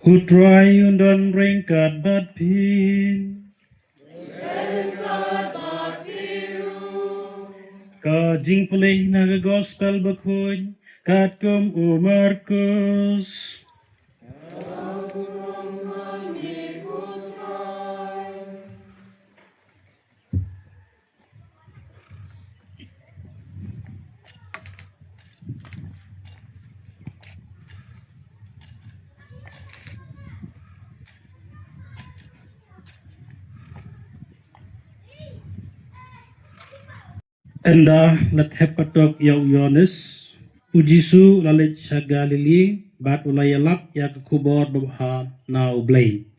Ku try undon ringkat bat pin. Ka jingpule na Gospel Bakhuid katkum markus. Enda let hepatok yaw Yones ujisu lalit sa Galili bat ulayalak ya kubor babha na ublain.